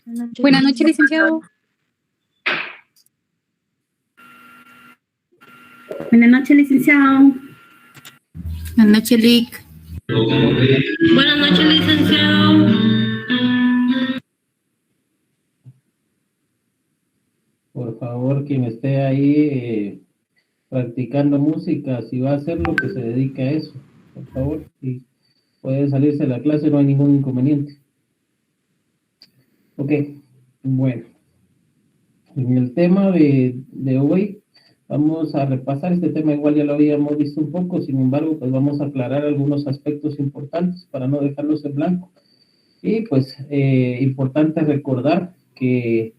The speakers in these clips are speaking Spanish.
Buenas noches, licenciado. Buenas noches, licenciado. Buenas noches, Lic. Buenas noches, licenciado. Por favor, quien esté ahí practicando música, si va a hacer lo que se dedica a eso, por favor, si puede salirse de la clase, no hay ningún inconveniente. Ok, bueno, en el tema de hoy vamos a repasar este tema, igual ya lo habíamos visto un poco, sin embargo, pues vamos a aclarar algunos aspectos importantes para no dejarlos en blanco. Y pues importante recordar que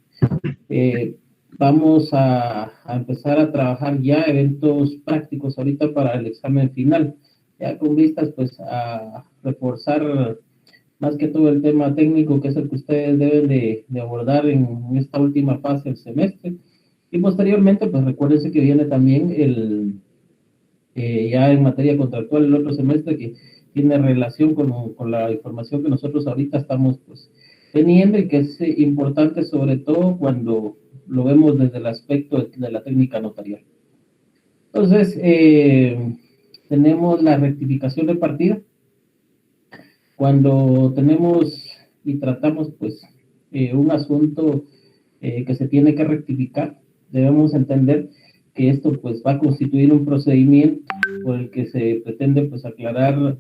vamos a empezar a trabajar ya eventos prácticos ahorita para el examen final, ya con vistas pues a reforzar más que todo el tema técnico, que es el que ustedes deben de abordar en esta última fase del semestre. Y posteriormente, pues recuérdense que viene también ya en materia contractual el otro semestre que tiene relación con la información que nosotros ahorita estamos pues teniendo y que es importante sobre todo cuando lo vemos desde el aspecto de la técnica notarial. Entonces, tenemos la rectificación de partida. Cuando tenemos y tratamos pues un asunto que se tiene que rectificar, debemos entender que esto pues va a constituir un procedimiento por el que se pretende pues aclarar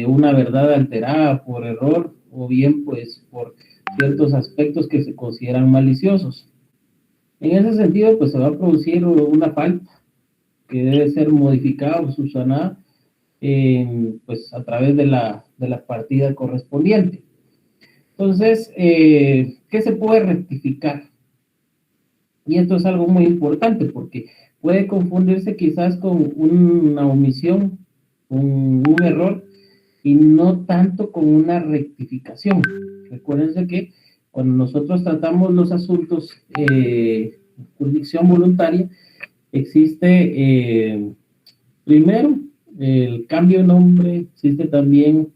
una verdad alterada por error o bien pues por ciertos aspectos que se consideran maliciosos. En ese sentido pues se va a producir una falta que debe ser modificada o subsanada pues a través de la partida correspondiente. Entonces, ¿qué se puede rectificar? Y esto es algo muy importante porque puede confundirse quizás con una omisión, con un error y no tanto con una rectificación. Recuérdense que cuando nosotros tratamos los asuntos jurisdicción voluntaria, existe primero el cambio de nombre, existe también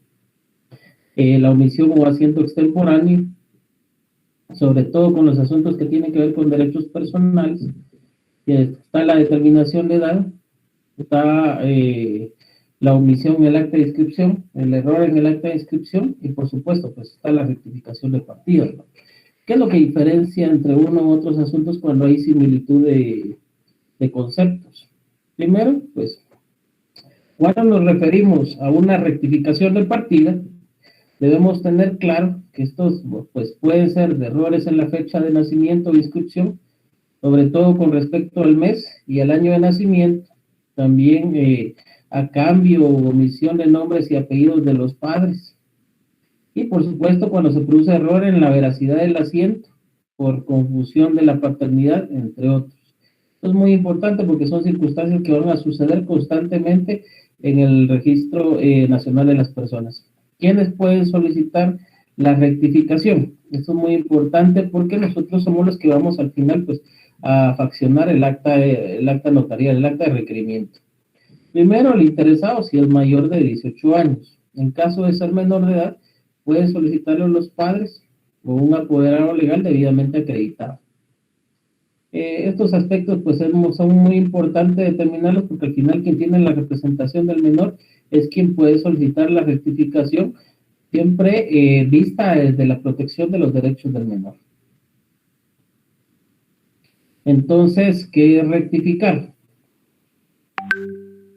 la omisión o asiento extemporáneo, sobre todo con los asuntos que tienen que ver con derechos personales. Está la determinación de edad, está la omisión en el acta de inscripción, el error en el acta de inscripción y por supuesto pues está la rectificación de partida, ¿no? ¿Qué es lo que diferencia entre uno u otros asuntos cuando hay similitud de conceptos? Primero, pues cuando nos referimos a una rectificación de partida, debemos tener claro que estos pues, pueden ser de errores en la fecha de nacimiento o inscripción, sobre todo con respecto al mes y al año de nacimiento, también a cambio o omisión de nombres y apellidos de los padres. Y por supuesto cuando se produce error en la veracidad del asiento, por confusión de la paternidad, entre otros. Esto es muy importante porque son circunstancias que van a suceder constantemente en el Registro Nacional de las Personas. ¿Quiénes pueden solicitar la rectificación? Esto es muy importante porque nosotros somos los que vamos al final pues, a faccionar el acta notarial, el acta de requerimiento. Primero, el interesado, si es mayor de 18 años. En caso de ser menor de edad, pueden solicitarlo los padres o un apoderado legal debidamente acreditado. Estos aspectos pues son muy importantes determinarlos porque al final quien tiene la representación del menor es quien puede solicitar la rectificación siempre vista desde la protección de los derechos del menor. Entonces, ¿qué es rectificar?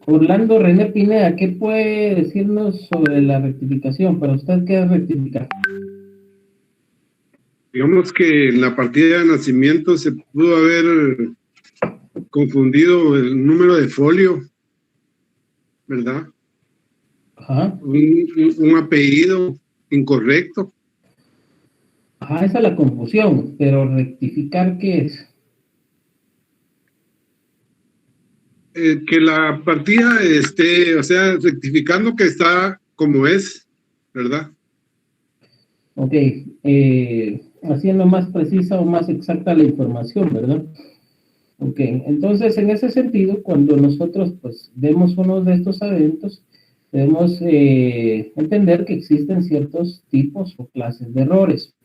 Orlando René Pineda, ¿qué puede decirnos sobre la rectificación? Para usted, ¿qué es rectificar? Digamos que en la partida de nacimiento se pudo haber confundido el número de folio, ¿verdad? Ajá. Un apellido incorrecto. Ajá, esa es la confusión, pero rectificar, ¿qué es? Que la partida esté, o sea, rectificando que está como es, ¿verdad? Ok, haciendo más precisa o más exacta la información, ¿verdad? Ok, entonces en ese sentido, cuando nosotros pues vemos uno de estos eventos, debemos entender que existen ciertos tipos o clases de errores.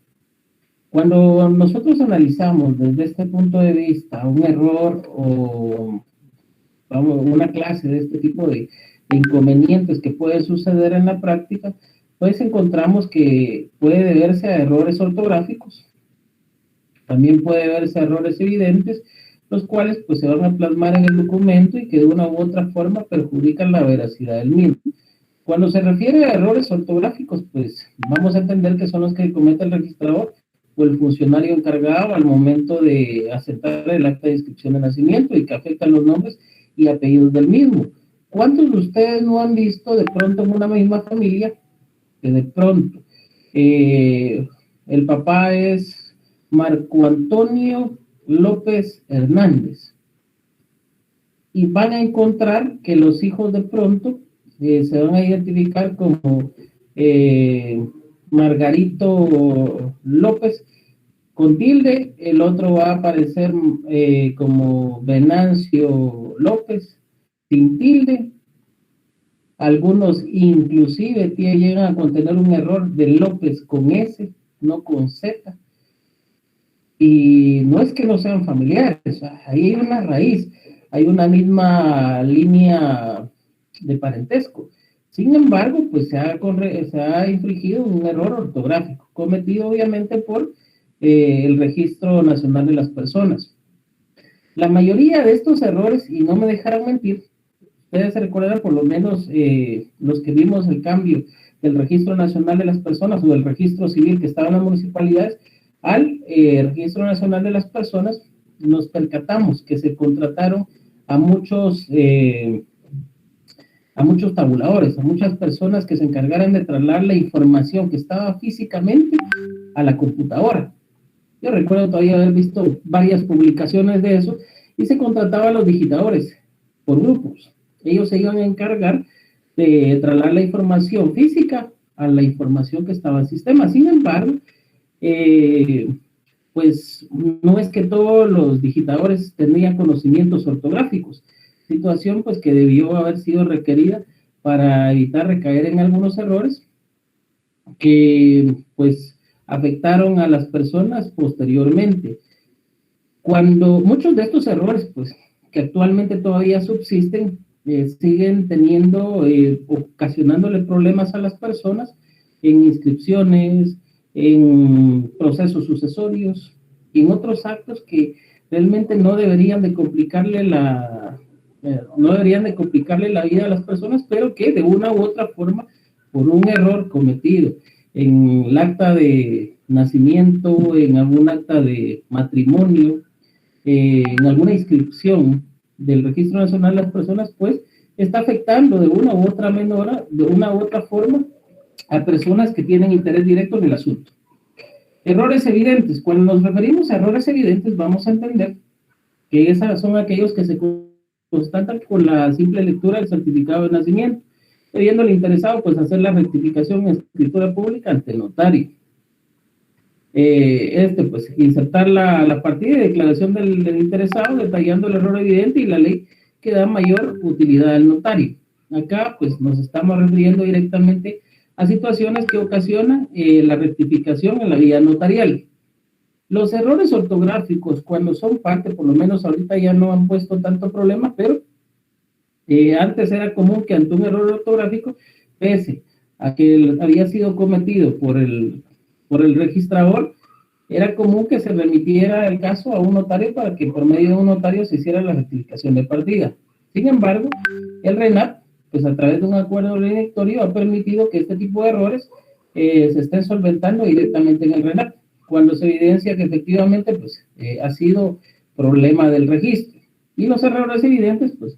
Cuando nosotros analizamos desde este punto de vista un error o una clase de este tipo de inconvenientes que pueden suceder en la práctica, pues encontramos que puede deberse a errores ortográficos, también puede deberse a errores evidentes, los cuales pues se van a plasmar en el documento y que de una u otra forma perjudican la veracidad del mismo. Cuando se refiere a errores ortográficos, pues vamos a entender que son los que comete el registrador o el funcionario encargado al momento de aceptar el acta de inscripción de nacimiento y que afectan los nombres y apellidos del mismo. ¿Cuántos de ustedes no han visto de pronto en una misma familia que de pronto el papá es Marco Antonio López Hernández y van a encontrar que los hijos de pronto se van a identificar como Margarito López con tilde, el otro va a aparecer como Venancio López sin tilde, algunos inclusive llegan a contener un error de López con S, no con Z, y no es que no sean familiares, ahí hay una raíz, hay una misma línea de parentesco. Sin embargo, pues se ha infligido un error ortográfico, cometido obviamente por el Registro Nacional de las Personas. La mayoría de estos errores, y no me dejarán mentir, ustedes se recuerdan por lo menos los que vimos el cambio del Registro Nacional de las Personas o del Registro Civil que estaba en las municipalidades al Registro Nacional de las Personas, nos percatamos que se contrataron a muchos tabuladores, a muchas personas que se encargaran de trasladar la información que estaba físicamente a la computadora. Yo recuerdo todavía haber visto varias publicaciones de eso y se contrataba a los digitadores por grupos. Ellos se iban a encargar de trasladar la información física a la información que estaba en el sistema. Sin embargo, pues no es que todos los digitadores tenían conocimientos ortográficos, situación pues que debió haber sido requerida para evitar recaer en algunos errores que pues afectaron a las personas posteriormente. Cuando muchos de estos errores pues que actualmente todavía subsisten siguen teniendo, ocasionándole problemas a las personas en inscripciones, en procesos sucesorios y en otros actos que realmente no deberían de complicarle la vida a las personas, pero que de una u otra forma, por un error cometido en el acta de nacimiento, en algún acta de matrimonio, en alguna inscripción del Registro Nacional de las Personas, pues está afectando de una u otra forma a personas que tienen interés directo en el asunto. Errores evidentes. Cuando nos referimos a errores evidentes, vamos a entender que esos son aquellos que se constatan con la simple lectura del certificado de nacimiento, debiendo el interesado pues hacer la rectificación en escritura pública ante el notario. Pues insertar la partida de declaración del interesado detallando el error evidente y la ley que da mayor utilidad al notario. Acá pues nos estamos refiriendo directamente a situaciones que ocasionan la rectificación en la vía notarial. Los errores ortográficos, cuando son parte, por lo menos ahorita ya no han puesto tanto problema, pero antes era común que ante un error ortográfico, pese a que había sido cometido por el registrador, era común que se remitiera el caso a un notario para que por medio de un notario se hiciera la rectificación de partida. Sin embargo, el RENAP, pues a través de un acuerdo directorio, ha permitido que este tipo de errores se estén solventando directamente en el RENAP, cuando se evidencia que efectivamente pues, ha sido problema del registro. Y los errores evidentes, pues,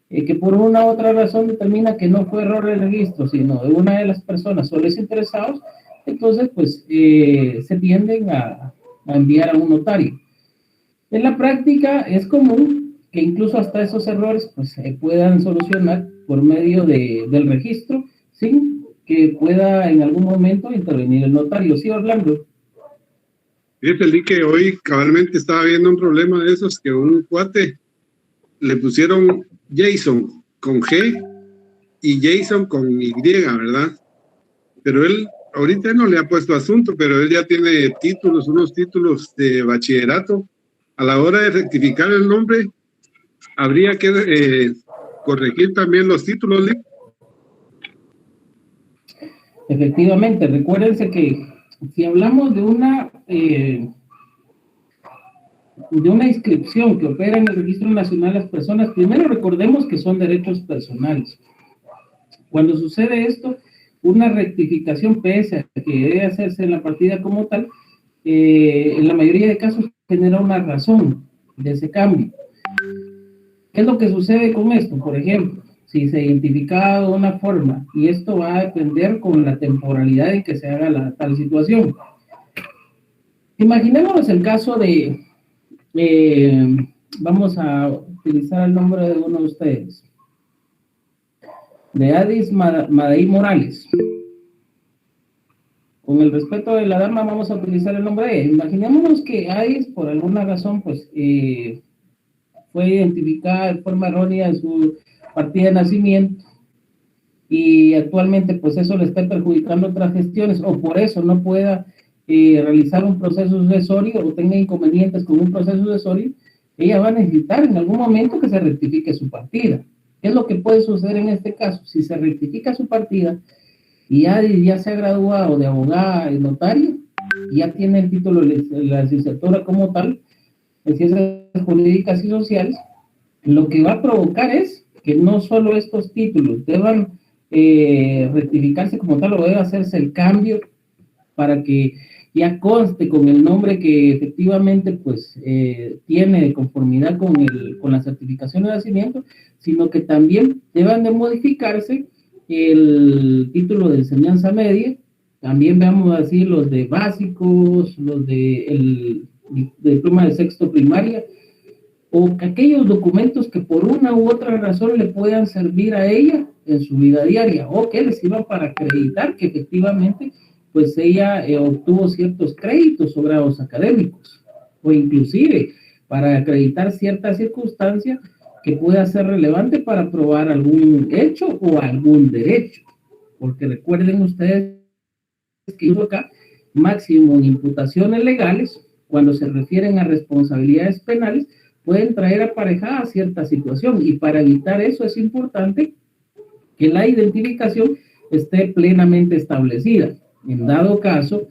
que por una u otra razón determina que no fue error del registro, sino de una de las personas o los interesados, entonces, pues, se tienden a enviar a un notario. En la práctica es común que incluso hasta esos errores, pues, se puedan solucionar por medio del registro, sin que pueda en algún momento intervenir el notario. ¿Sí, Orlando? Fíjate, que hoy cabalmente estaba viendo un problema de esos que un cuate le pusieron Jason con G y Jason con Y, ¿verdad? Pero él ahorita no le ha puesto asunto, pero él ya tiene títulos, unos títulos de bachillerato. A la hora de rectificar el nombre, habría que corregir también los títulos, Lick. Efectivamente, recuérdense que si hablamos de una inscripción que opera en el Registro Nacional de las Personas, primero recordemos que son derechos personales. Cuando sucede esto, una rectificación, pese a que debe hacerse en la partida como tal, en la mayoría de casos genera una razón de ese cambio. ¿Qué es lo que sucede con esto? Por ejemplo, si se identifica de una forma, y esto va a depender con la temporalidad en que se haga tal situación. Imaginémonos el caso de, vamos a utilizar el nombre de uno de ustedes, de Adis Madaí Morales. Con el respeto de la dama, vamos a utilizar el nombre de ella. Imaginémonos que Adis, por alguna razón, pues, fue identificada de forma errónea en su partida de nacimiento, y actualmente, pues, eso le está perjudicando otras gestiones, o por eso no pueda realizar un proceso sucesorio, o tenga inconvenientes con un proceso sucesorio. Ella va a necesitar en algún momento que se rectifique su partida. ¿Qué es lo que puede suceder en este caso? Si se rectifica su partida y ya se ha graduado de abogada y notaria, ya tiene el título de la licenciatura como tal en ciencias jurídicas y sociales, lo que va a provocar es que no solo estos títulos deban rectificarse como tal, o debe hacerse el cambio para que ya conste con el nombre que efectivamente, pues, tiene de conformidad con la certificación de nacimiento, sino que también deban de modificarse el título de enseñanza media, también veamos así los de básicos, los de diploma de sexto primaria, o aquellos documentos que por una u otra razón le puedan servir a ella en su vida diaria, o que les sirvan para acreditar que efectivamente, pues, ella obtuvo ciertos créditos o grados académicos, o inclusive para acreditar cierta circunstancia que pueda ser relevante para probar algún hecho o algún derecho. Porque recuerden ustedes que acá, máximo en imputaciones legales, cuando se refieren a responsabilidades penales, pueden traer aparejada cierta situación, y para evitar eso es importante que la identificación esté plenamente establecida. En dado caso,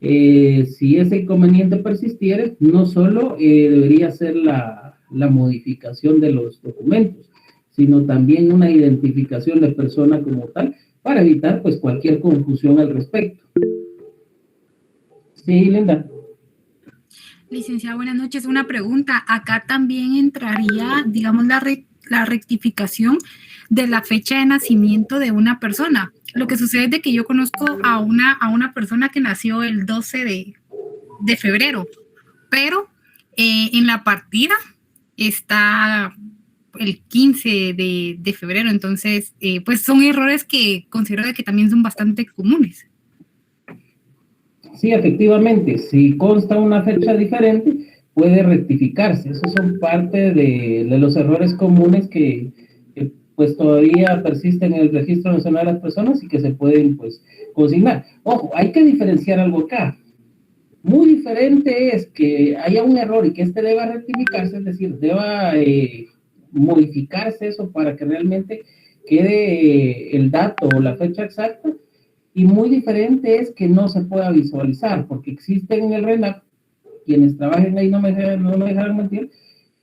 si ese inconveniente persistiere, no solo debería ser la modificación de los documentos, sino también una identificación de persona como tal, para evitar, pues, cualquier confusión al respecto. Sí, Linda. Licenciada, buenas noches. Una pregunta. Acá también entraría, digamos, la rectificación de la fecha de nacimiento de una persona. Lo que sucede es de que yo conozco a una persona que nació el 12 de febrero, pero en la partida está el 15 de febrero. Entonces, pues son errores que considero que también son bastante comunes. Sí, efectivamente, si consta una fecha diferente, puede rectificarse. Esos son parte de los errores comunes que pues todavía persisten en el Registro Nacional de las Personas y que se pueden, pues, consignar. Ojo, hay que diferenciar algo acá. Muy diferente es que haya un error y que deba rectificarse, es decir, deba modificarse eso para que realmente quede el dato o la fecha exacta, y muy diferente es que no se pueda visualizar, porque existen en el RENAC, quienes trabajen ahí no me dejarán mentir,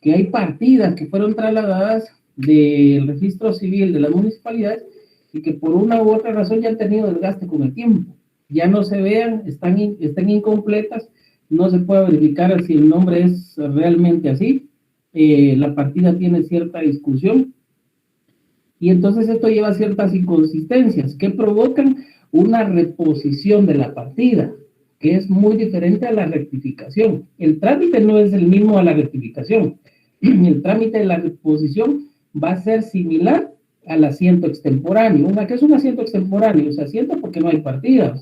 que hay partidas que fueron trasladadas del registro civil de las municipalidades y que por una u otra razón ya han tenido desgaste con el tiempo, ya no se vean, están incompletas, no se puede verificar si el nombre es realmente así, la partida tiene cierta discusión, y entonces esto lleva a ciertas inconsistencias que provocan una reposición de la partida, que es muy diferente a la rectificación. El trámite no es el mismo a la rectificación. El trámite de la reposición va a ser similar al asiento extemporáneo. ¿Qué es un asiento extemporáneo? Se asienta porque no hay partida,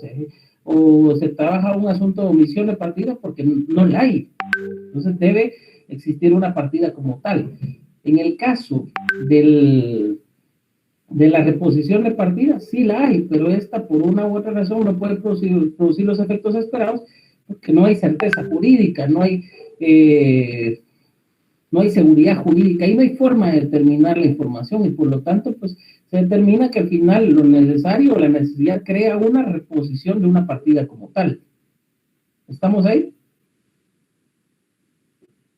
o se trabaja un asunto de omisión de partida porque no la hay. Entonces debe existir una partida como tal. En el caso de De la reposición de partida, sí la hay, pero esta por una u otra razón no puede producir los efectos esperados porque no hay certeza jurídica, no hay seguridad jurídica y no hay forma de determinar la información y por lo tanto pues se determina que al final lo necesario o la necesidad crea una reposición de una partida como tal. ¿Estamos ahí?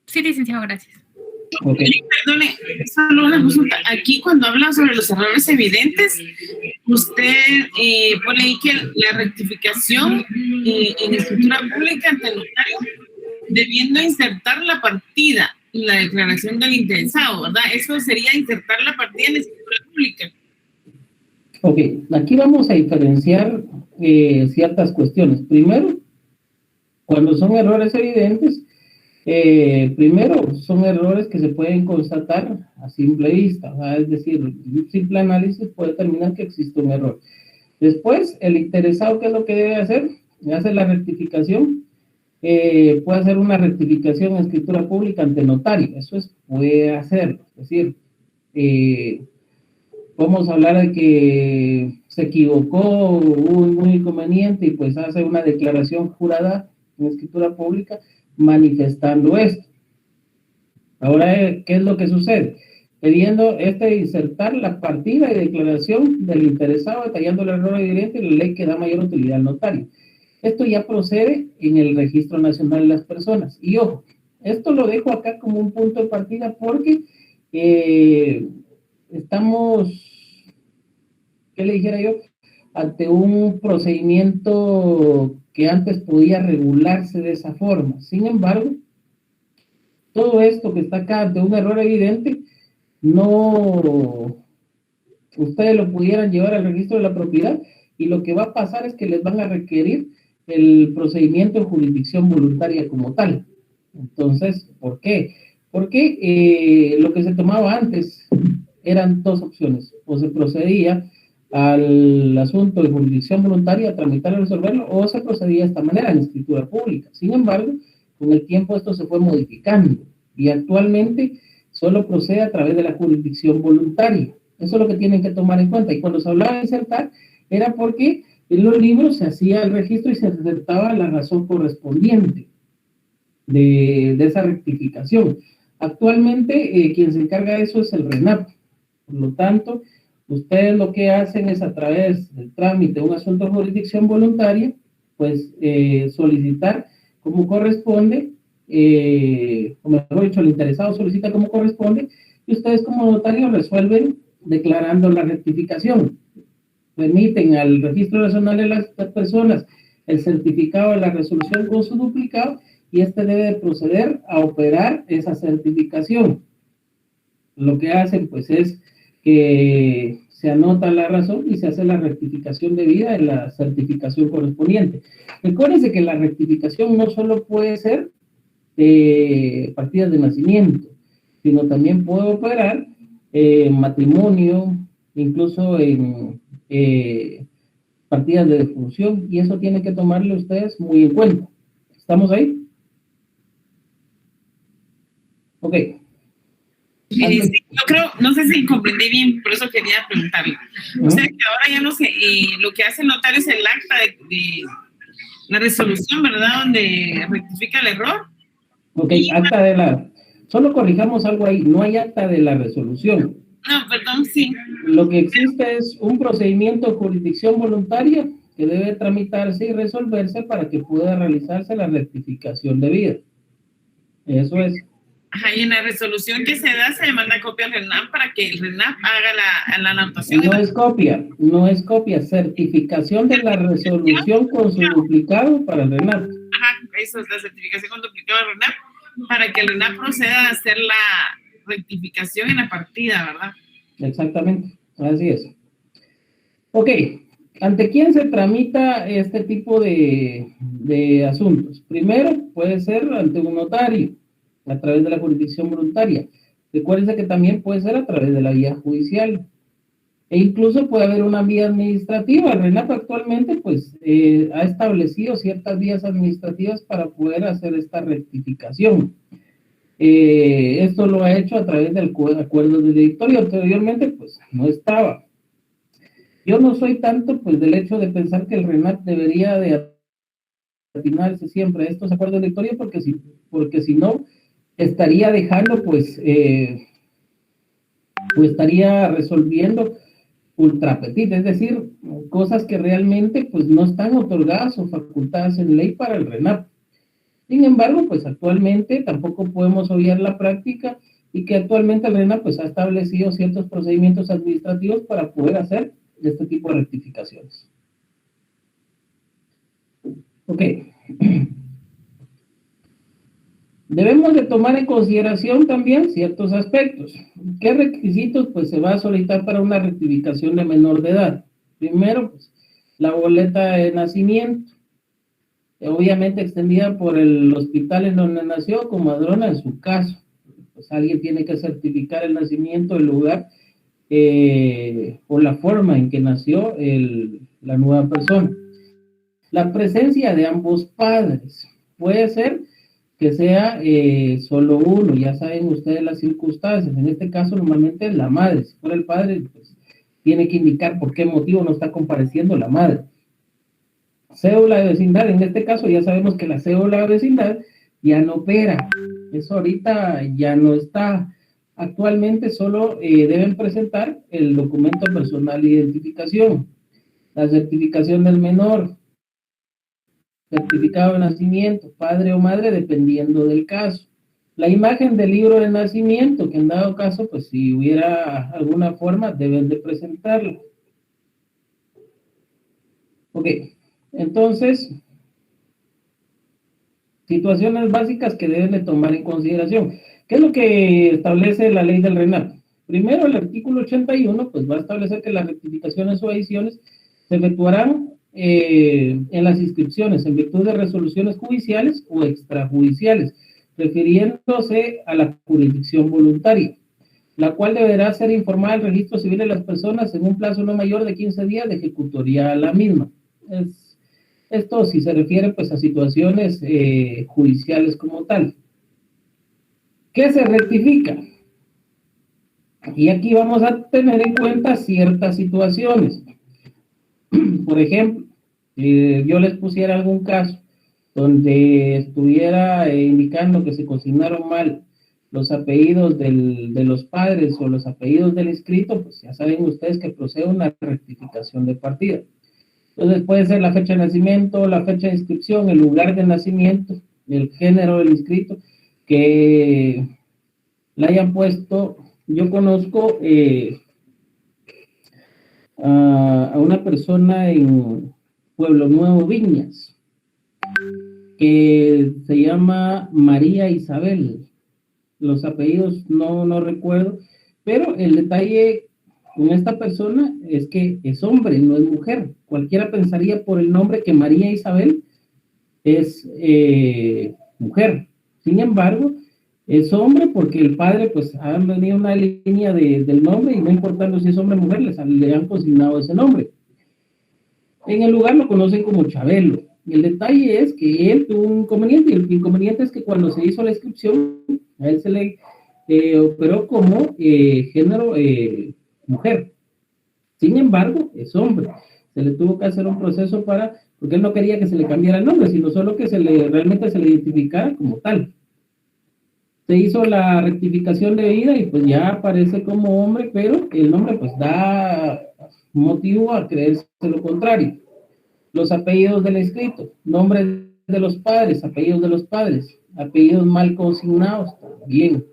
Sí, licenciado, gracias. Okay. Perdone, solo una consulta. Aquí cuando habla sobre los errores evidentes, usted pone ahí que la rectificación en escritura pública ante el notario, debiendo insertar la partida en la declaración del interesado, ¿verdad? Eso sería insertar la partida en la escritura pública. Ok, aquí vamos a diferenciar ciertas cuestiones. Primero, cuando son errores evidentes, primero son errores que se pueden constatar a simple vista, ¿verdad? Es decir, un simple análisis puede determinar que existe un error. Después, el interesado, ¿qué es lo que debe hacer? Hace la rectificación. Puede hacer una rectificación en escritura pública ante notario, eso puede hacerlo, es decir, vamos a hablar de que se equivocó, hubo un inconveniente y pues hace una declaración jurada en escritura pública manifestando esto. Ahora, ¿qué es lo que sucede? Pidiendo insertar la partida y declaración del interesado, detallando el error evidente y la ley que da mayor utilidad al notario. Esto ya procede en el Registro Nacional de las Personas. Y ojo, esto lo dejo acá como un punto de partida porque estamos, ¿qué le dijera yo? Ante un procedimiento que antes podía regularse de esa forma. Sin embargo, todo esto que está acá ante un error evidente, no, ustedes lo pudieran llevar al registro de la propiedad y lo que va a pasar es que les van a requerir el procedimiento de jurisdicción voluntaria como tal. Entonces, ¿por qué? Porque lo que se tomaba antes eran dos opciones. O se procedía al asunto de jurisdicción voluntaria a tramitar y resolverlo, o se procedía de esta manera en escritura pública. Sin embargo, con el tiempo esto se fue modificando y actualmente solo procede a través de la jurisdicción voluntaria. Eso es lo que tienen que tomar en cuenta. Y cuando se hablaba de insertar, era porque en los libros se hacía el registro y se insertaba la razón correspondiente de esa rectificación. Actualmente, quien se encarga de eso es el RENAP. Por lo tanto, ustedes lo que hacen es a través del trámite de un asunto de jurisdicción voluntaria, pues solicitar como corresponde, o mejor dicho, el interesado solicita como corresponde, y ustedes como notario resuelven declarando la rectificación. Remiten al Registro Nacional de las Personas el certificado de la resolución con su duplicado y este debe de proceder a operar esa certificación. Lo que hacen pues es que se anota la razón y se hace la rectificación debida en la certificación correspondiente. Recuérdense que la rectificación no solo puede ser de partidas de nacimiento, sino también puede operar matrimonio, incluso en partidas de defunción, y eso tienen que tomarle ustedes muy en cuenta. ¿Estamos ahí? Ok. Sí, yo creo, no sé si comprendí bien, por eso quería preguntarle. O sea, que ahora ya no sé, lo que hace el notario es el acta de la resolución, ¿verdad? Donde rectifica el error. Ok, acta de la... Solo corrijamos algo ahí, no hay acta de la resolución. No, perdón, sí. Lo que existe es un procedimiento de jurisdicción voluntaria que debe tramitarse y resolverse para que pueda realizarse la rectificación debida. Eso es. Ajá, y en la resolución que se da se manda copia al RENAP para que el RENAP haga la anotación. No es copia, certificación de la resolución con su duplicado para el RENAP. Ajá, eso es la certificación con duplicado del RENAP, para que el RENAP proceda a hacer la rectificación en la partida, ¿verdad? Exactamente, así es. Ok, ¿ante quién se tramita este tipo de asuntos? Primero, puede ser ante un notario, a través de la jurisdicción voluntaria. Recuérdense que también puede ser a través de la vía judicial. E incluso puede haber una vía administrativa. El RENAP actualmente pues ha establecido ciertas vías administrativas para poder hacer esta rectificación. Esto lo ha hecho a través del acuerdo de directorio. Anteriormente pues no estaba. Yo no soy tanto pues del hecho de pensar que el RENAC debería de atinarse siempre a estos acuerdos de lectoría, porque si no, estaría dejando pues estaría resolviendo ultra petit, es decir, cosas que realmente pues no están otorgadas o facultadas en ley para el RENAP. Sin embargo, pues actualmente tampoco podemos obviar la práctica y que actualmente el RENAP pues ha establecido ciertos procedimientos administrativos para poder hacer este tipo de rectificaciones. Ok. Debemos de tomar en consideración también ciertos aspectos. ¿Qué requisitos pues se va a solicitar para una rectificación de menor de edad? Primero, pues, la boleta de nacimiento, obviamente extendida por el hospital en donde nació, como Madrona en su caso. Pues alguien tiene que certificar el nacimiento, el lugar o la forma en que nació la nueva persona. La presencia de ambos padres. Puede ser que sea solo uno, ya saben ustedes las circunstancias. En este caso, normalmente es la madre. Si fuera el padre, pues tiene que indicar por qué motivo no está compareciendo la madre. Cédula de vecindad, en este caso ya sabemos que la cédula de vecindad ya no opera. Eso ahorita ya no está. Actualmente solo deben presentar el documento personal de identificación, la certificación del menor, certificado de nacimiento, padre o madre, dependiendo del caso. La imagen del libro de nacimiento, que en dado caso, pues si hubiera alguna forma, deben de presentarla. Ok, entonces, situaciones básicas que deben de tomar en consideración. ¿Qué es lo que establece la ley del RENAP? Primero, el artículo 81, pues va a establecer que las rectificaciones o adiciones se efectuarán en las inscripciones en virtud de resoluciones judiciales o extrajudiciales, refiriéndose a la jurisdicción voluntaria, la cual deberá ser informada al registro civil de las personas en un plazo no mayor de 15 días de ejecutoria a la misma. Esto si se refiere pues a situaciones judiciales como tal. ¿Qué se rectifica? Y aquí vamos a tener en cuenta ciertas situaciones. Por ejemplo, yo les pusiera algún caso donde estuviera indicando que se consignaron mal los apellidos de los padres o los apellidos del inscrito, pues ya saben ustedes que procede una rectificación de partida. Entonces puede ser la fecha de nacimiento, la fecha de inscripción, el lugar de nacimiento, el género del inscrito, que la hayan puesto. Yo conozco a una persona en Pueblo Nuevo, Viñas, que se llama María Isabel. Los apellidos no recuerdo, pero el detalle con esta persona es que es hombre, no es mujer. Cualquiera pensaría por el nombre que María Isabel es mujer. Sin embargo, es hombre porque el padre pues ha venido una línea del nombre y no importando si es hombre o mujer, le han consignado ese nombre. En el lugar lo conocen como Chabelo. El detalle es que él tuvo un inconveniente, y el inconveniente es que cuando se hizo la inscripción, a él se le operó como género mujer. Sin embargo, es hombre. Se le tuvo que hacer un proceso porque él no quería que se le cambiara el nombre, sino solo que realmente se le identificara como tal. Se hizo la rectificación de vida y pues ya aparece como hombre, pero el nombre pues da motivo a creerse lo contrario. Los apellidos del inscrito, nombres de los padres, apellidos de los padres, apellidos mal consignados, también.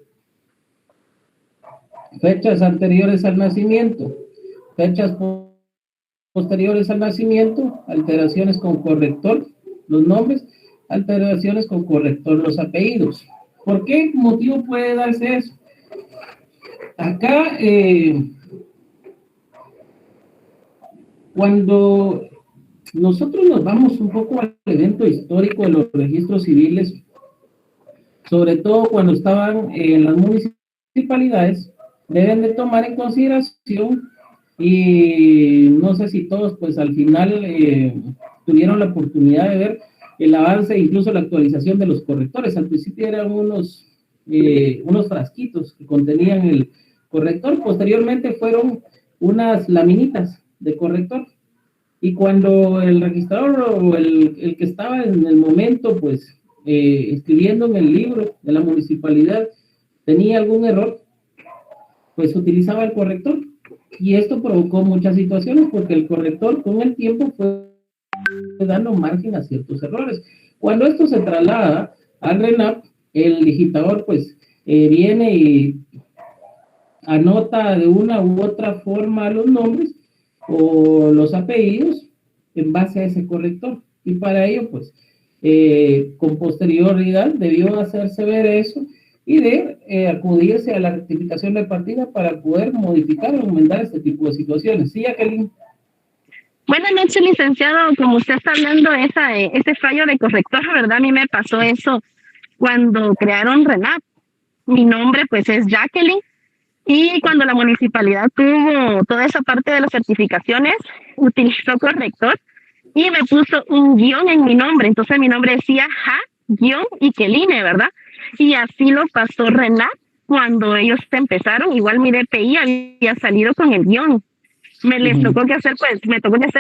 Fechas anteriores al nacimiento, fechas posteriores al nacimiento, alteraciones con corrector, los nombres, alteraciones con corrector, los apellidos. ¿Por qué motivo puede darse eso? Acá, cuando nosotros nos vamos un poco al evento histórico de los registros civiles, sobre todo cuando estaban en las municipalidades, deben de tomar en consideración, y no sé si todos pues al final tuvieron la oportunidad de ver el avance, incluso la actualización de los correctores. Al principio eran unos frasquitos que contenían el corrector, posteriormente fueron unas laminitas de corrector. Y cuando el registrador o el que estaba en el momento, pues, escribiendo en el libro de la municipalidad, tenía algún error, pues utilizaba el corrector. Y esto provocó muchas situaciones porque el corrector con el tiempo fue dando margen a ciertos errores. Cuando esto se traslada al RENAP, el digitador pues viene y anota de una u otra forma los nombres o los apellidos en base a ese corrector. Y para ello pues con posterioridad debió hacerse ver eso y de acudirse a la rectificación de partida para poder modificar o aumentar este tipo de situaciones. ¿Sí, Jacqueline? Buenas noches, licenciado. Como usted está hablando, ese fallo de corrector, ¿verdad? A mí me pasó eso cuando crearon RENAP. Mi nombre, pues, es Jacqueline. Y cuando la municipalidad tuvo toda esa parte de las certificaciones, utilizó corrector y me puso un guión en mi nombre. Entonces, mi nombre decía Ikeline, ¿verdad? Y así lo pasó RENAP cuando ellos empezaron. Igual mi DPI había salido con el guión. Me tocó que hacer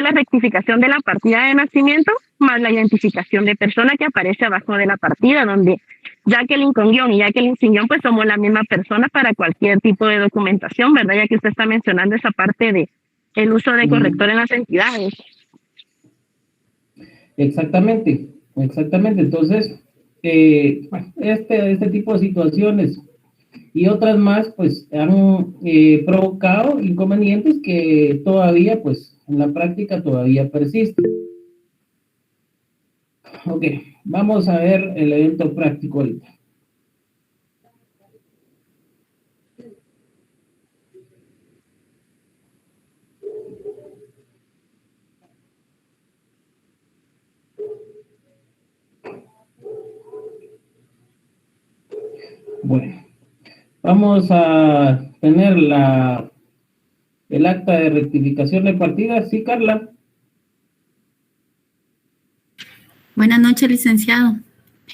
la rectificación de la partida de nacimiento más la identificación de persona que aparece abajo de la partida, donde Jacqueline con guión y Jacqueline sin guión, pues somos la misma persona para cualquier tipo de documentación, ¿verdad? Ya que usted está mencionando esa parte de el uso de corrector en las entidades. Exactamente. Entonces, este tipo de situaciones y otras más, pues, han provocado inconvenientes que todavía, pues, en la práctica todavía persisten. Ok, vamos a ver el evento práctico ahorita. Bueno. Vamos a tener el acta de rectificación de partida. Sí, Carla. Buenas noches, licenciado.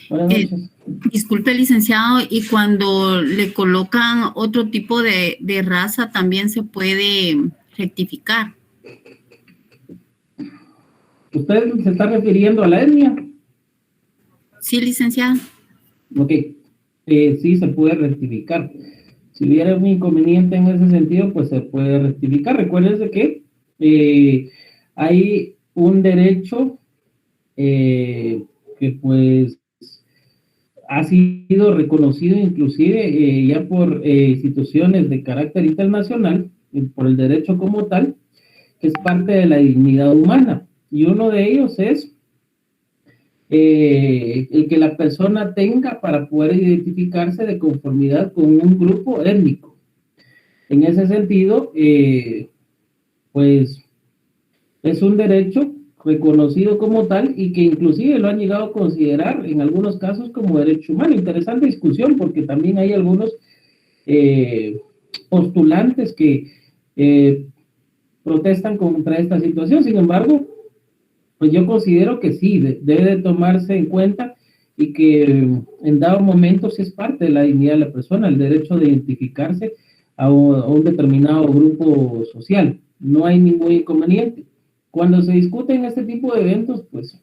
Buenas noches. Disculpe, licenciado, y cuando le colocan otro tipo de raza, ¿también se puede rectificar? ¿Usted se está refiriendo a la etnia? Sí, licenciado. Ok. Sí, se puede rectificar. Si hubiera un inconveniente en ese sentido, pues se puede rectificar. Recuérdense que hay un derecho que pues ha sido reconocido inclusive ya por instituciones de carácter internacional, por el derecho como tal, que es parte de la dignidad humana. Y uno de ellos es el que la persona tenga para poder identificarse de conformidad con un grupo étnico. En ese sentido, pues es un derecho reconocido como tal y que inclusive lo han llegado a considerar en algunos casos como derecho humano. Interesante discusión porque también hay algunos postulantes que protestan contra esta situación. Sin embargo, pues yo considero que sí, debe de tomarse en cuenta y que en dado momento sí es parte de la dignidad de la persona, el derecho de identificarse a un determinado grupo social. No hay ningún inconveniente. Cuando se discuten este tipo de eventos, pues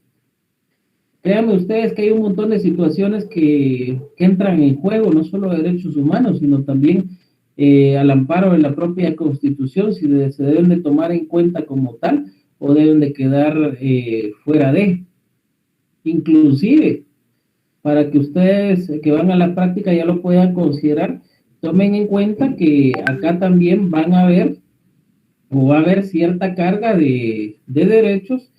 créanme ustedes que hay un montón de situaciones que entran en juego, no solo derechos humanos, sino también al amparo de la propia Constitución, si se deben de tomar en cuenta como tal o deben de quedar fuera de. Inclusive, para que ustedes que van a la práctica ya lo puedan considerar, tomen en cuenta que acá también van a haber o va a haber cierta carga de derechos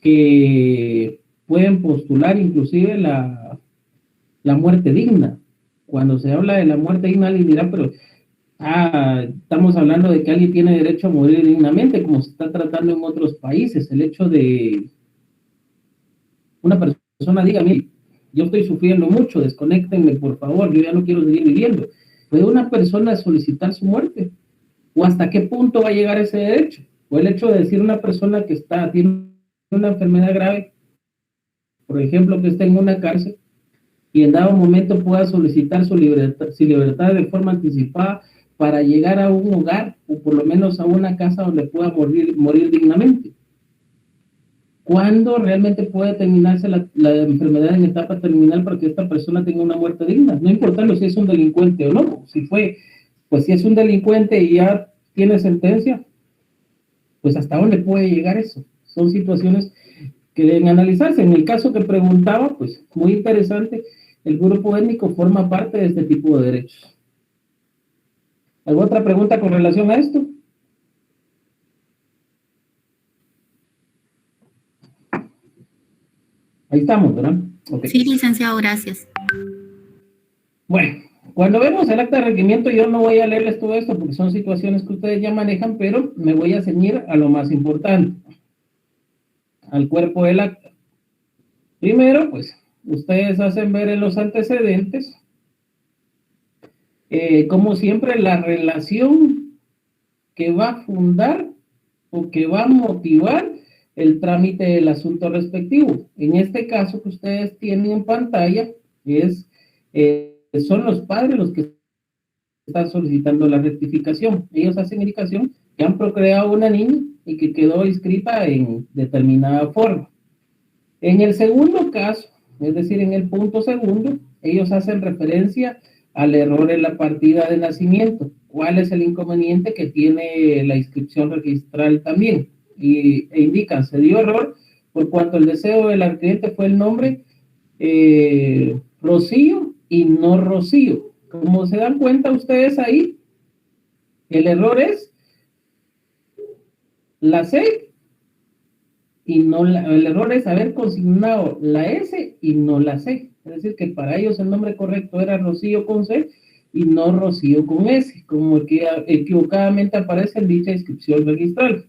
que pueden postular inclusive la muerte digna. Cuando se habla de la muerte digna, alguien dirá, pero estamos hablando de que alguien tiene derecho a morir dignamente, como se está tratando en otros países. El hecho de una persona diga, mire, yo estoy sufriendo mucho, desconéctenme, por favor, yo ya no quiero seguir viviendo. ¿Puede una persona solicitar su muerte? ¿O hasta qué punto va a llegar ese derecho? O el hecho de decir una persona que tiene una enfermedad grave, por ejemplo, que está en una cárcel, y en dado momento pueda solicitar su libertad de forma anticipada para llegar a un hogar o por lo menos a una casa donde pueda morir dignamente. ¿Cuándo realmente puede terminarse la enfermedad en etapa terminal para que esta persona tenga una muerte digna? No importando si es un delincuente o no. Si es un delincuente y ya tiene sentencia, pues ¿hasta dónde puede llegar eso? Son situaciones que deben analizarse. En el caso que preguntaba, pues muy interesante, el grupo étnico forma parte de este tipo de derechos. ¿Alguna otra pregunta con relación a esto? Ahí estamos, ¿verdad? Okay. Sí, licenciado, gracias. Bueno, cuando vemos el acta de requerimiento, yo no voy a leerles todo esto porque son situaciones que ustedes ya manejan, pero me voy a ceñir a lo más importante, al cuerpo del acta. Primero, pues, ustedes hacen ver en los antecedentes, como siempre, la relación que va a fundar o que va a motivar el trámite del asunto respectivo. En este caso que ustedes tienen en pantalla, son los padres los que están solicitando la rectificación. Ellos hacen indicación que han procreado una niña y que quedó inscrita en determinada forma. En el segundo caso, es decir, en el punto segundo, ellos hacen referencia al error en la partida de nacimiento. ¿Cuál es el inconveniente que tiene la inscripción registral también? E indican, se dio error por cuanto el deseo del adquirente fue el nombre Rocío y no Rocío. Como se dan cuenta ustedes ahí, el error es la C y no el error es haber consignado la S y no la C. Es decir, que para ellos el nombre correcto era Rocío con C y no Rocío con S, como que equivocadamente aparece en dicha inscripción registral.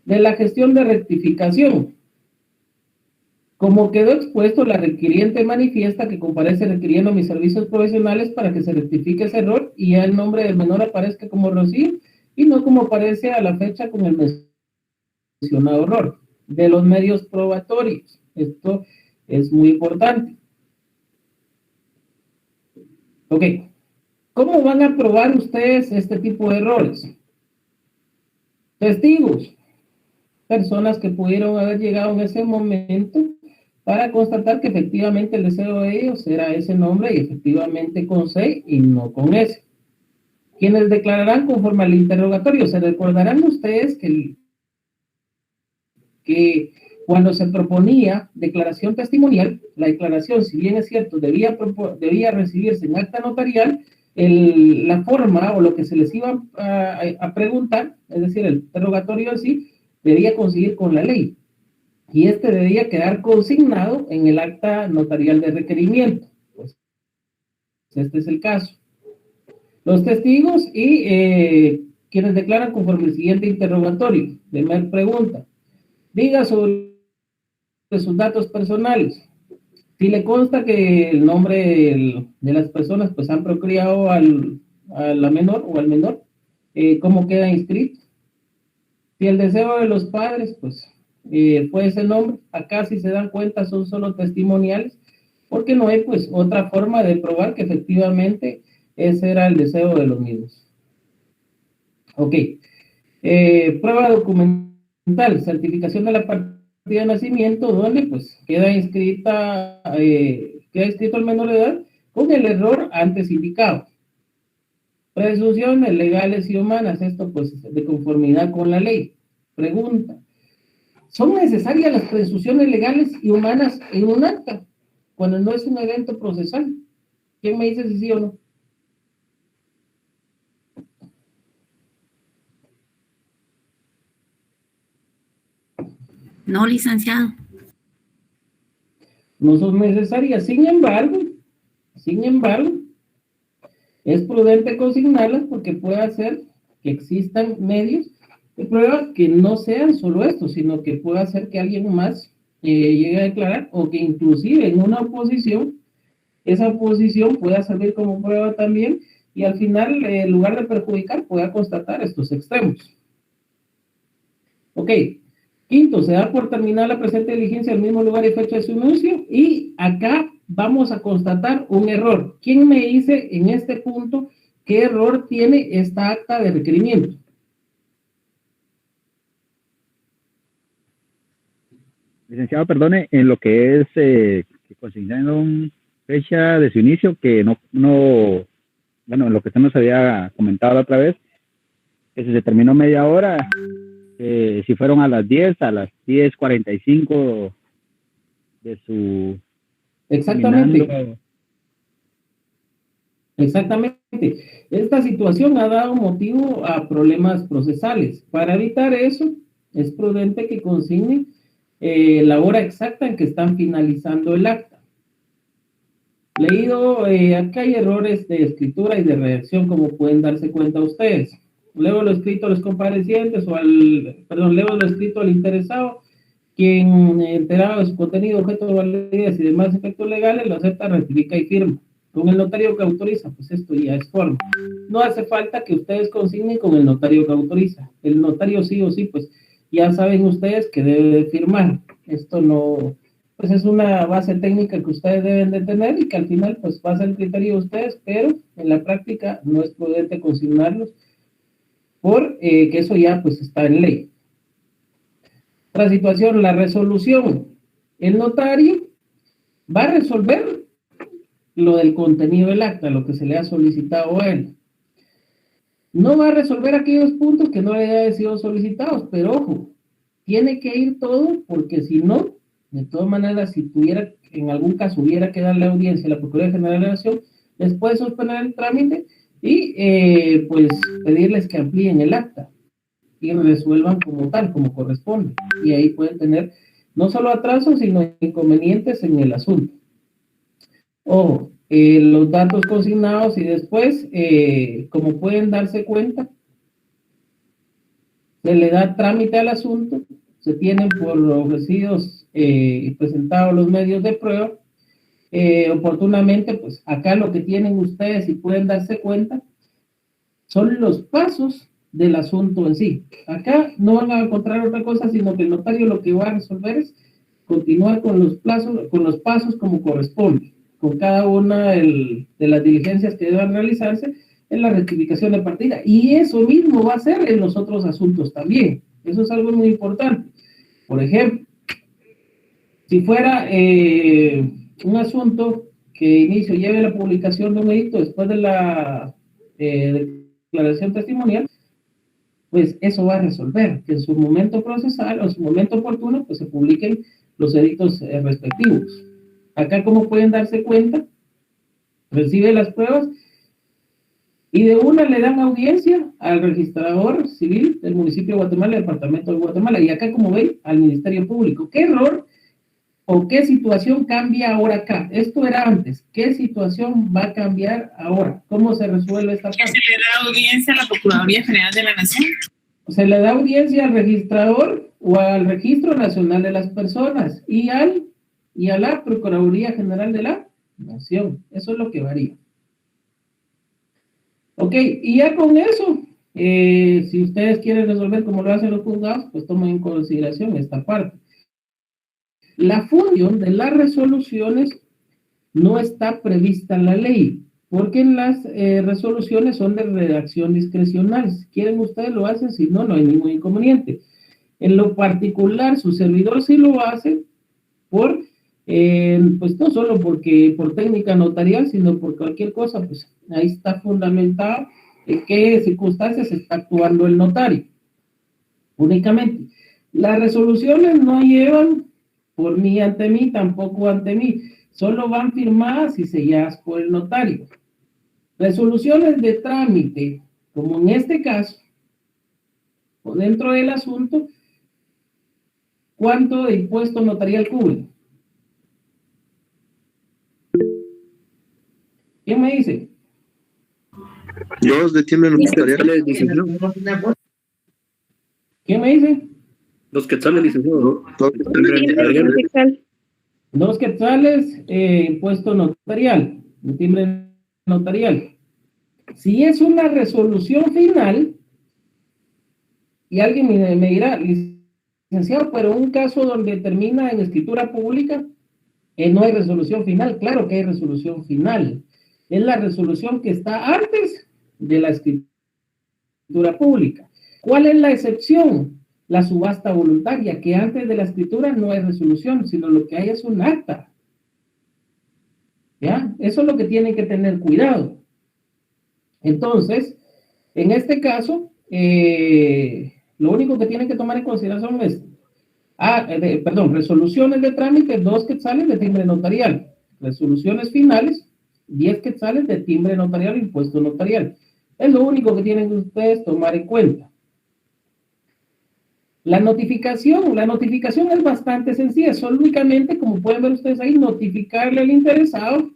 De la gestión de rectificación. Como quedó expuesto, la requiriente manifiesta que comparece requiriendo mis servicios profesionales para que se rectifique ese error y ya el nombre del menor aparezca como Rocío y no como aparece a la fecha con el mencionado error. De los medios probatorios. Esto es muy importante. Ok. ¿Cómo van a probar ustedes este tipo de errores? Testigos. Personas que pudieron haber llegado en ese momento para constatar que efectivamente el deseo de ellos era ese nombre y efectivamente con C y no con S. Quienes declararán conforme al interrogatorio, se recordarán ustedes que cuando se proponía declaración testimonial, la declaración, si bien es cierto, debía recibirse en acta notarial, la forma o lo que se les iba a preguntar, es decir, el interrogatorio en sí, debía coincidir con la ley. Y este debía quedar consignado en el acta notarial de requerimiento. Pues, este es el caso. Los testigos y quienes declaran conforme el siguiente interrogatorio. Primera pregunta. Diga sobre sus datos personales. Si le consta que el nombre de las personas pues han procreado a la menor o al menor, ¿cómo queda inscrito? Si el deseo de los padres, pues, fue ese nombre, acá si se dan cuenta son solo testimoniales, porque no hay, pues, otra forma de probar que efectivamente ese era el deseo de los mismos. Ok. Prueba documental, certificación de la partida de nacimiento, donde, pues, queda inscrito el menor de edad con el error antes indicado. Presunciones legales y humanas, esto pues de conformidad con la ley. Pregunta, ¿son necesarias las presunciones legales y humanas en un acta cuando no es un evento procesal? ¿Quién me dice si sí o no? No, licenciado. No son necesarias, sin embargo, es prudente consignarlas porque puede hacer que existan medios de prueba que no sean solo esto, sino que pueda hacer que alguien más llegue a declarar o que inclusive en una oposición, esa oposición pueda servir como prueba también y al final, en lugar de perjudicar, pueda constatar estos extremos. Ok. Quinto, se da por terminar la presente diligencia al mismo lugar y fecha de su anuncio y acá vamos a constatar un error. ¿Quién me dice en este punto ¿qué error tiene esta acta de requerimiento? Licenciado, perdone, en lo que es que consignaron fecha de su inicio, que bueno, en lo que usted nos había comentado la otra vez, que si se terminó media hora, si fueron a las 10:45 de su... Exactamente. terminando. Exactamente. Esta situación ha dado motivo a problemas procesales. Para evitar eso, es prudente que consigne la hora exacta en que están finalizando el acta. Leído, acá hay errores de escritura y de redacción, como pueden darse cuenta ustedes. Leo lo escrito a los comparecientes leo lo escrito al interesado, quien enterado de su contenido, objeto de validez y demás efectos legales, lo acepta, rectifica y firma. Con el notario que autoriza, pues esto ya es forma. No hace falta que ustedes consignen con el notario que autoriza. El notario sí o sí, pues ya saben ustedes que debe de firmar. Esto no, pues es una base técnica que ustedes deben de tener y que al final pues va a ser el criterio de ustedes, pero en la práctica no es prudente consignarlos porque eso ya pues está en ley. Otra situación, la resolución. El notario va a resolver lo del contenido del acta, lo que se le ha solicitado a él. No va a resolver aquellos puntos que no le hayan sido solicitados, pero ojo, tiene que ir todo, porque si no, de todas maneras, si tuviera, en algún caso hubiera que darle audiencia a la Procuraduría General de la Nación, les puede suspender el trámite y pues pedirles que amplíen el acta y resuelvan como tal, como corresponde. Y ahí pueden tener no solo atrasos, sino inconvenientes en el asunto. Ojo, los datos consignados y después, como pueden darse cuenta, se le da trámite al asunto, se tienen por ofrecidos y presentados los medios de prueba. Oportunamente, pues acá lo que tienen ustedes, y pueden darse cuenta, son los pasos del asunto en sí. Acá no van a encontrar otra cosa, sino que el notario lo que va a resolver es continuar con los pasos como corresponde, con cada una de las diligencias que deban realizarse en la rectificación de partida. Y eso mismo va a ser en los otros asuntos también. Eso es algo muy importante. Por ejemplo, si fuera un asunto que inicio lleve la publicación de un edicto después de la declaración testimonial, pues eso va a resolver que en su momento procesal o en su momento oportuno, pues se publiquen los edictos respectivos. Acá, como pueden darse cuenta, recibe las pruebas y de una le dan audiencia al registrador civil del municipio de Guatemala, del departamento de Guatemala, y acá, como ven, al Ministerio Público. ¿Qué error o qué situación cambia ahora acá? Esto era antes. ¿Qué situación va a cambiar ahora? ¿Cómo se resuelve esta parte? ¿Se le da audiencia a la Procuraduría General de la Nación? Se le da audiencia al registrador o al Registro Nacional de las Personas y a la Procuraduría General de la Nación. Eso es lo que varía. Ok, y ya con eso, si ustedes quieren resolver como lo hacen los juzgados, pues tomen en consideración esta parte. La función de las resoluciones no está prevista en la ley, porque las resoluciones son de redacción discrecional. Si quieren, ustedes lo hacen, si no, no hay ningún inconveniente. En lo particular, su servidor sí lo hace pues no solo por técnica notarial, sino por cualquier cosa, pues ahí está fundamentado en qué circunstancias está actuando el notario. Únicamente. Las resoluciones no llevan por mí ante mí, tampoco ante mí, solo van firmadas y selladas por el notario. Resoluciones de trámite, como en este caso, o dentro del asunto, ¿cuánto de impuesto notarial cubre? ¿Quién me dice? Yo de timbre notarial, ¿Quién me dice? 2 quetzales, licenciado. 2 quetzales, impuesto notarial, un timbre notarial. Si es una resolución final, y alguien me dirá, licenciado, pero un caso donde termina en escritura pública, no hay resolución final. Claro que hay resolución final. Es la resolución que está antes de la escritura pública. ¿Cuál es la excepción? La subasta voluntaria, que antes de la escritura no hay resolución, sino lo que hay es un acta. ¿Ya? Eso es lo que tienen que tener cuidado. Entonces, en este caso, lo único que tienen que tomar en consideración es, resoluciones de trámite, 2 quetzales de timbre notarial. Resoluciones finales, 10 quetzales de timbre notarial, impuesto notarial. Es lo único que tienen que ustedes tomar en cuenta. La notificación es bastante sencilla, solo únicamente, como pueden ver ustedes ahí, notificarle al interesado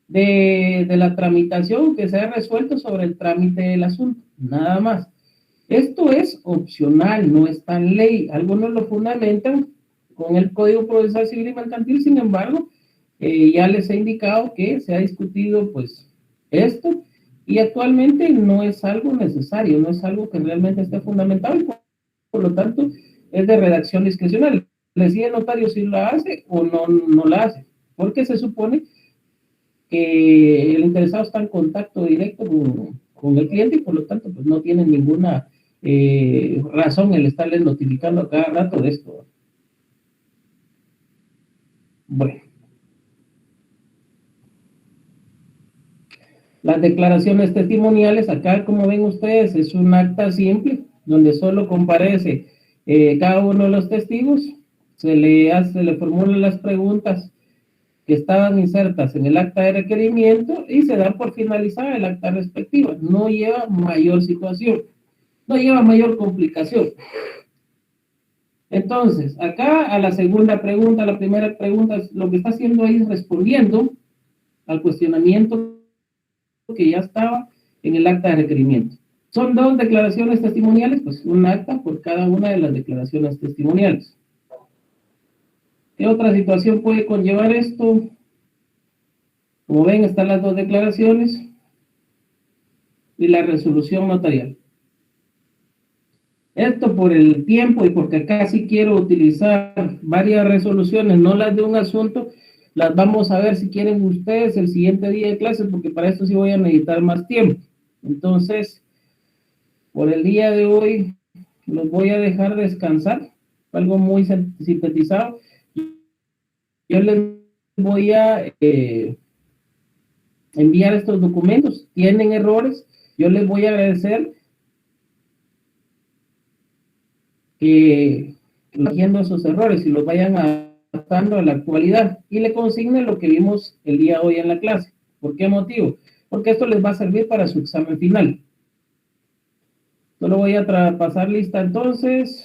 de la tramitación que se ha resuelto sobre el trámite del asunto, nada más. Esto es opcional, no está en ley. Algunos lo fundamentan con el Código Procesal Civil y Mercantil, sin embargo, ya les he indicado que se ha discutido pues esto y actualmente no es algo necesario, no es algo que realmente esté fundamentado y por lo tanto es de redacción discrecional. Decide el notario si la hace o no la hace, porque se supone que el interesado está en contacto directo con el cliente y por lo tanto pues no tiene ninguna razón el estarle notificando a cada rato de esto. Bueno. Las declaraciones testimoniales, acá como ven ustedes, es un acta simple, donde solo comparece cada uno de los testigos, se le formulan las preguntas que estaban insertas en el acta de requerimiento y se dan por finalizada el acta respectiva. No lleva mayor situación, no lleva mayor complicación. Entonces, acá a la segunda pregunta, la primera pregunta, lo que está haciendo ahí es respondiendo al cuestionamiento que ya estaba en el acta de requerimiento. Son 2 declaraciones testimoniales, pues un acta por cada una de las declaraciones testimoniales. ¿Qué otra situación puede conllevar esto? Como ven, están las 2 declaraciones y la resolución notarial. Esto por el tiempo y porque acá sí quiero utilizar varias resoluciones, no las de un asunto, las vamos a ver si quieren ustedes el siguiente día de clases, porque para esto sí voy a necesitar más tiempo. Entonces, por el día de hoy, los voy a dejar descansar, algo muy sintetizado. Yo les voy a enviar estos documentos, tienen errores, yo les voy a agradecer que corrigiendo esos errores y los vayan adaptando a la actualidad y le consignen lo que vimos el día de hoy en la clase. ¿Por qué motivo? Porque esto les va a servir para su examen final. Solo voy a pasar lista entonces.